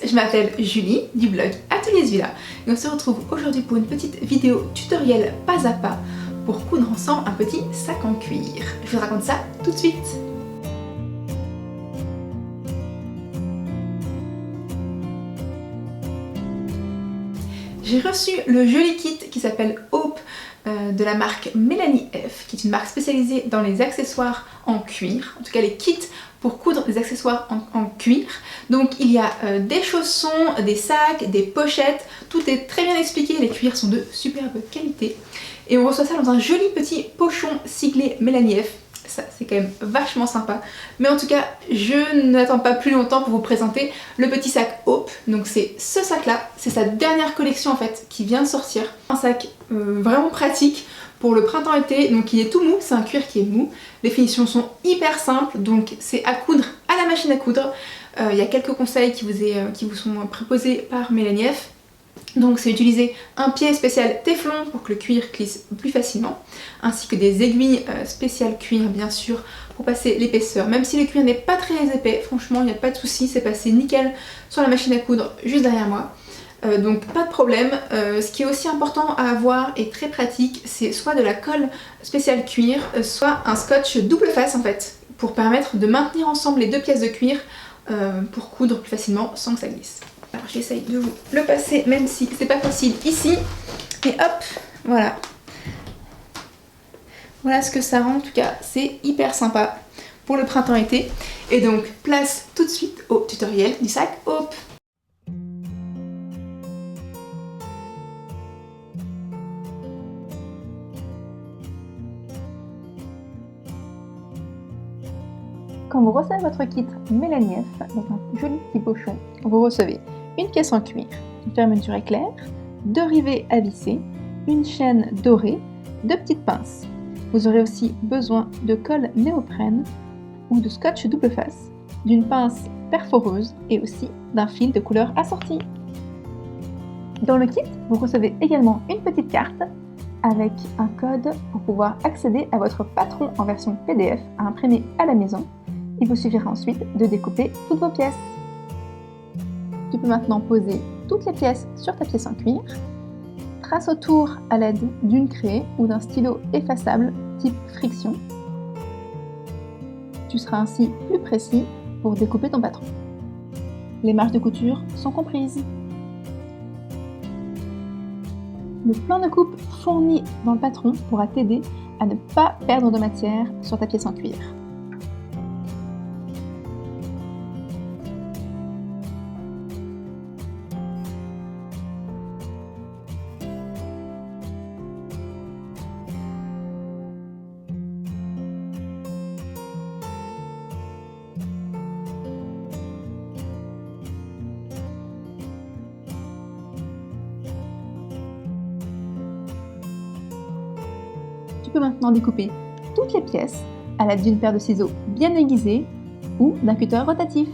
je m'appelle Julie du blog Atelier Villa et on se retrouve aujourd'hui pour une petite vidéo tutoriel pas à pas pour coudre ensemble un petit sac en cuir. Je vous raconte ça tout de suite. J'ai reçu le joli kit qui s'appelle Hope de la marque Mélanie F, qui est une marque spécialisée dans les accessoires en cuir, en tout cas les kits pour coudre des accessoires en cuir. Donc il y a des chaussons, des sacs, des pochettes, tout est très bien expliqué, les cuirs sont de superbe qualité. Et on reçoit ça dans un joli petit pochon siglé Mélanie F. Ça c'est quand même vachement sympa. Mais en tout cas, je n'attends pas plus longtemps pour vous présenter le petit sac Hope. Donc c'est ce sac là, c'est sa dernière collection en fait qui vient de sortir. Un sac vraiment pratique pour le printemps-été, donc il est tout mou, c'est un cuir qui est mou. Les finitions sont hyper simples, donc c'est à coudre à la machine à coudre. Il y a quelques conseils qui vous sont proposés par Mélanie F. Donc c'est utiliser un pied spécial téflon pour que le cuir glisse plus facilement, ainsi que des aiguilles spéciales cuir bien sûr pour passer l'épaisseur. Même si le cuir n'est pas très épais, franchement il n'y a pas de souci, c'est passé nickel sur la machine à coudre juste derrière moi. Donc pas de problème. Ce qui est aussi important à avoir et très pratique, c'est soit de la colle spéciale cuir, soit un scotch double face en fait, pour permettre de maintenir ensemble les deux pièces de cuir pour coudre plus facilement sans que ça glisse. Alors j'essaye de vous le passer même si c'est pas facile ici. Et hop, voilà. Voilà ce que ça rend, en tout cas c'est hyper sympa pour le printemps-été. Et donc place tout de suite au tutoriel du sac Hope. Quand vous recevez votre kit Mélanie F dans un joli petit pochon, vous recevez une pièce en cuir, une fermeture éclair, 2 rivets à visser, une chaîne dorée, 2 petites pinces. Vous aurez aussi besoin de colle néoprène ou de scotch double face, d'une pince perforeuse et aussi d'un fil de couleur assortie. Dans le kit, vous recevez également une petite carte avec un code pour pouvoir accéder à votre patron en version PDF à imprimer à la maison. Il vous suffira ensuite de découper toutes vos pièces. Tu peux maintenant poser toutes les pièces sur ta pièce en cuir. Trace autour à l'aide d'une craie ou d'un stylo effaçable type friction. Tu seras ainsi plus précis pour découper ton patron. Les marges de couture sont comprises. Le plan de coupe fourni dans le patron pourra t'aider à ne pas perdre de matière sur ta pièce en cuir. Tu peux maintenant découper toutes les pièces à l'aide d'une paire de ciseaux bien aiguisés ou d'un cutter rotatif.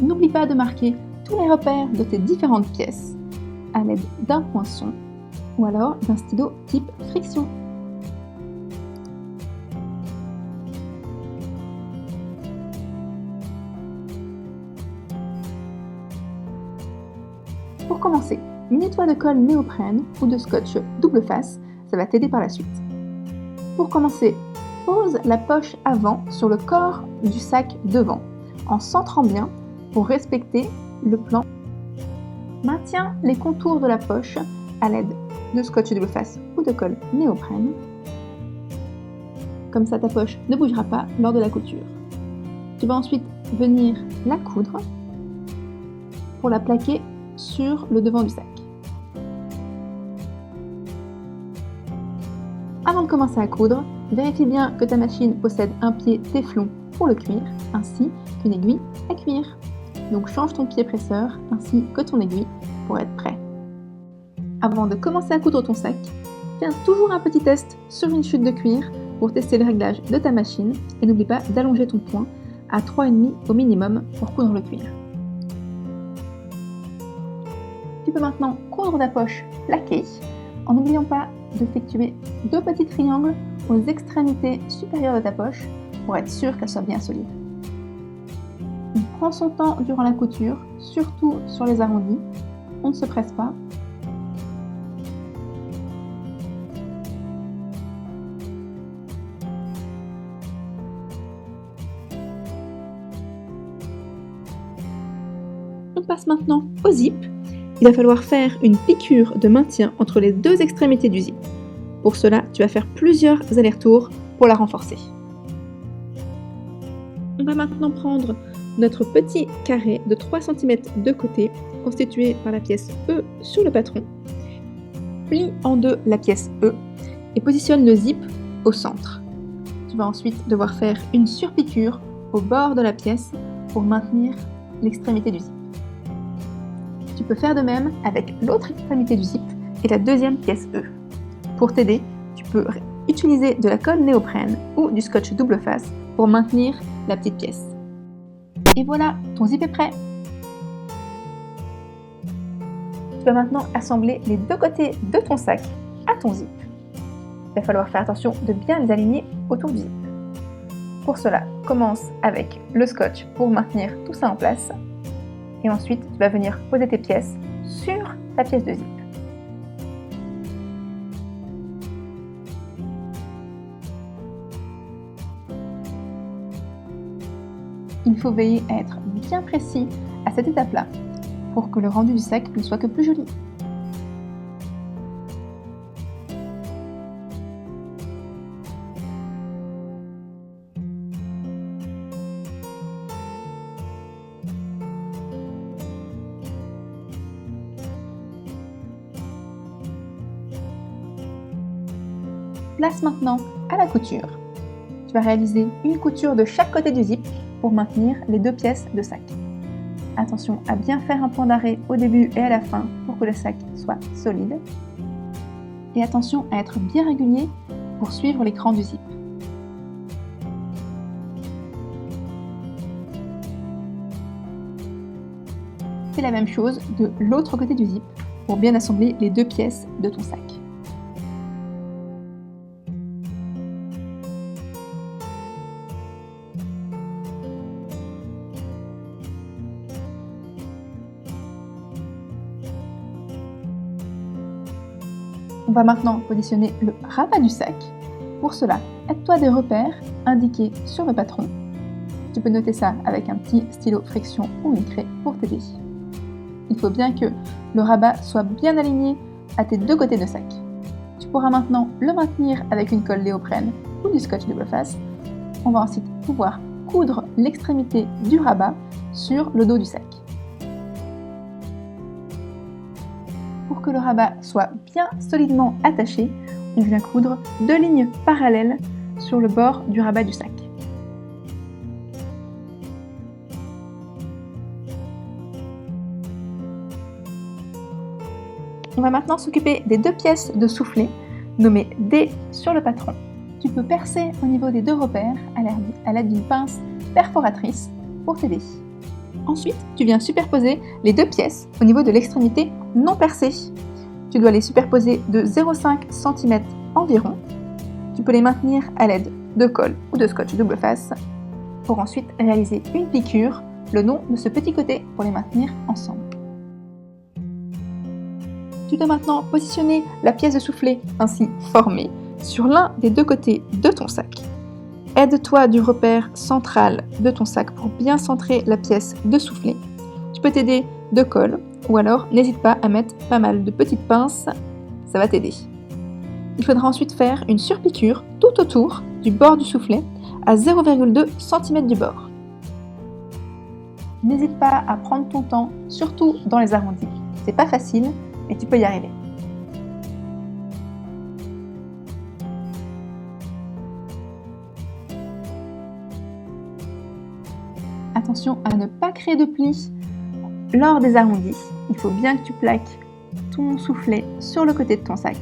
N'oublie pas de marquer tous les repères de tes différentes pièces à l'aide d'un poinçon ou alors d'un stylo type friction. Pour commencer, une étoile de colle néoprène ou de scotch double face, ça va t'aider par la suite. Pour commencer, pose la poche avant sur le corps du sac devant, en centrant bien pour respecter le plan. Maintiens les contours de la poche à l'aide de scotch double face ou de colle néoprène. Comme ça, ta poche ne bougera pas lors de la couture. Tu vas ensuite venir la coudre pour la plaquer sur le devant du sac. Avant de commencer à coudre, vérifie bien que ta machine possède un pied téflon pour le cuir, ainsi qu'une aiguille à cuire. Donc change ton pied presseur ainsi que ton aiguille pour être prêt. Avant de commencer à coudre ton sac, fais toujours un petit test sur une chute de cuir pour tester le réglage de ta machine et n'oublie pas d'allonger ton point à 3,5 au minimum pour coudre le cuir. Tu peux maintenant coudre ta poche plaquée en n'oubliant pas d'effectuer 2 petits triangles aux extrémités supérieures de ta poche pour être sûr qu'elle soit bien solide. On prend son temps durant la couture, surtout sur les arrondis. On ne se presse pas. On passe maintenant au zip. Il va falloir faire une piqûre de maintien entre les 2 extrémités du zip. Pour cela, tu vas faire plusieurs allers-retours pour la renforcer. On va maintenant prendre notre petit carré de 3 cm de côté, constitué par la pièce E sur le patron. Plie en deux la pièce E et positionne le zip au centre. Tu vas ensuite devoir faire une surpiqûre au bord de la pièce pour maintenir l'extrémité du zip. Tu peux faire de même avec l'autre extrémité du zip et la deuxième pièce E. Pour t'aider, tu peux utiliser de la colle néoprène ou du scotch double face pour maintenir la petite pièce. Et voilà, ton zip est prêt! Tu vas maintenant assembler les 2 côtés de ton sac à ton zip. Il va falloir faire attention de bien les aligner autour du zip. Pour cela, commence avec le scotch pour maintenir tout ça en place. Et ensuite, tu vas venir poser tes pièces sur ta pièce de zip. Il faut veiller à être bien précis à cette étape-là pour que le rendu du sac ne soit que plus joli. Place maintenant à la couture. Tu vas réaliser une couture de chaque côté du zip pour maintenir les 2 pièces de sac. Attention à bien faire un point d'arrêt au début et à la fin pour que le sac soit solide. Et attention à être bien régulier pour suivre l'écran du zip. Fais la même chose de l'autre côté du zip pour bien assembler les 2 pièces de ton sac. On va maintenant positionner le rabat du sac. Pour cela, aide-toi des repères indiqués sur le patron. Tu peux noter ça avec un petit stylo friction ou une craie pour t'aider. Il faut bien que le rabat soit bien aligné à tes 2 côtés de sac. Tu pourras maintenant le maintenir avec une colle néoprène ou du scotch double face. On va ensuite pouvoir coudre l'extrémité du rabat sur le dos du sac. Pour que le rabat soit bien solidement attaché, on vient coudre 2 lignes parallèles sur le bord du rabat du sac. On va maintenant s'occuper des 2 pièces de soufflet, nommées D sur le patron. Tu peux percer au niveau des 2 repères à l'aide d'une pince perforatrice pour t'aider. Ensuite, tu viens superposer les 2 pièces au niveau de l'extrémité non percée. Tu dois les superposer de 0,5 cm environ. Tu peux les maintenir à l'aide de colle ou de scotch double face pour ensuite réaliser une piqûre le long de ce petit côté pour les maintenir ensemble. Tu dois maintenant positionner la pièce de soufflet ainsi formée sur l'un des 2 côtés de ton sac. Aide-toi du repère central de ton sac pour bien centrer la pièce de soufflet. Tu peux t'aider de colle ou alors n'hésite pas à mettre pas mal de petites pinces, ça va t'aider. Il faudra ensuite faire une surpiqûre tout autour du bord du soufflet à 0,2 cm du bord. N'hésite pas à prendre ton temps, surtout dans les arrondis. C'est pas facile, mais tu peux y arriver. attention à ne pas créer de plis lors des arrondis. Il faut bien que tu plaques ton soufflet sur le côté de ton sac.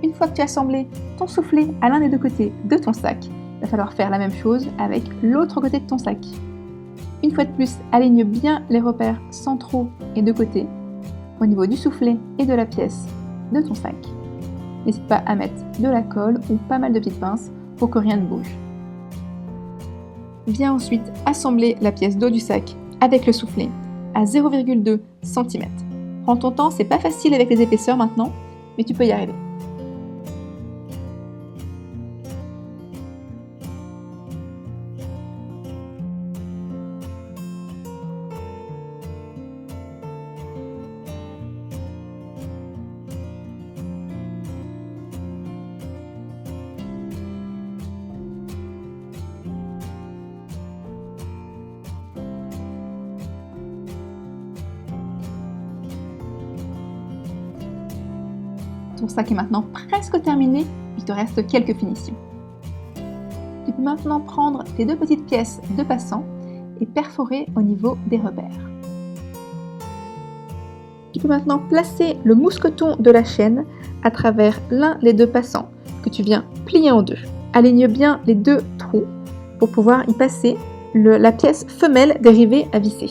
Une fois que tu as assemblé ton soufflet à l'un des deux côtés de ton sac, il va falloir faire la même chose avec l'autre côté de ton sac. Une fois de plus, aligne bien les repères centraux et de côté au niveau du soufflet et de la pièce de ton sac. N'hésite pas à mettre de la colle ou pas mal de petites pinces pour que rien ne bouge. Viens ensuite assembler la pièce d'eau du sac avec le soufflet à 0,2 cm. Prends ton temps, c'est pas facile avec les épaisseurs maintenant, mais tu peux y arriver. Ton sac est maintenant presque terminé, il te reste quelques finitions. Tu peux maintenant prendre tes deux petites pièces de passant et perforer au niveau des repères. Tu peux maintenant placer le mousqueton de la chaîne à travers l'un des deux passants que tu viens plier en deux. Aligne bien les deux trous pour pouvoir y passer la pièce femelle dérivée à visser.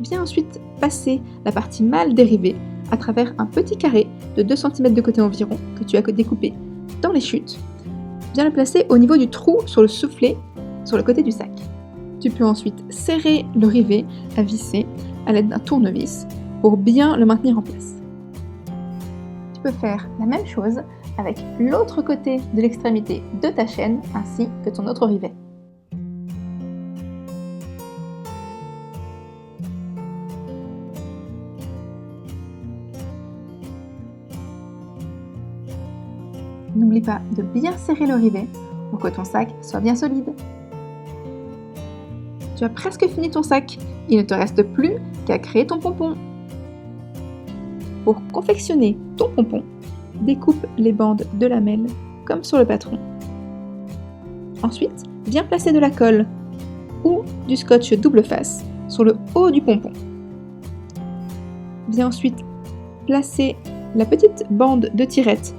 Viens ensuite passer la partie mâle dérivée à travers un petit carré de 2 cm de côté environ que tu as découpé dans les chutes. Viens le placer au niveau du trou sur le soufflet sur le côté du sac. Tu peux ensuite serrer le rivet à visser à l'aide d'un tournevis pour bien le maintenir en place. Tu peux faire la même chose avec l'autre côté de l'extrémité de ta chaîne ainsi que ton autre rivet. N'oublie pas de bien serrer le rivet pour que ton sac soit bien solide. Tu as presque fini ton sac, il ne te reste plus qu'à créer ton pompon. Pour confectionner ton pompon, découpe les bandes de lamelles comme sur le patron. Ensuite, viens placer de la colle ou du scotch double face sur le haut du pompon. Viens ensuite placer la petite bande de tirette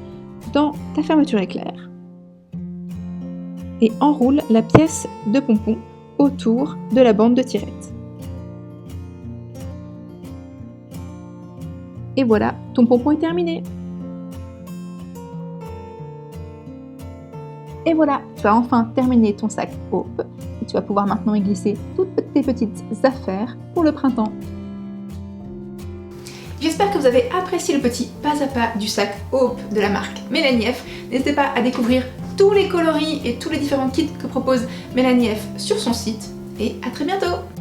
dans ta fermeture éclair et enroule la pièce de pompon autour de la bande de tirette. Et voilà, ton pompon est terminé. Et voilà, tu as enfin terminé ton sac Hope et tu vas pouvoir maintenant y glisser toutes tes petites affaires pour le printemps. J'espère que vous avez apprécié le petit pas à pas du sac Hope de la marque Mélanie F. N'hésitez pas à découvrir tous les coloris et tous les différents kits que propose Mélanie F sur son site. Et à très bientôt!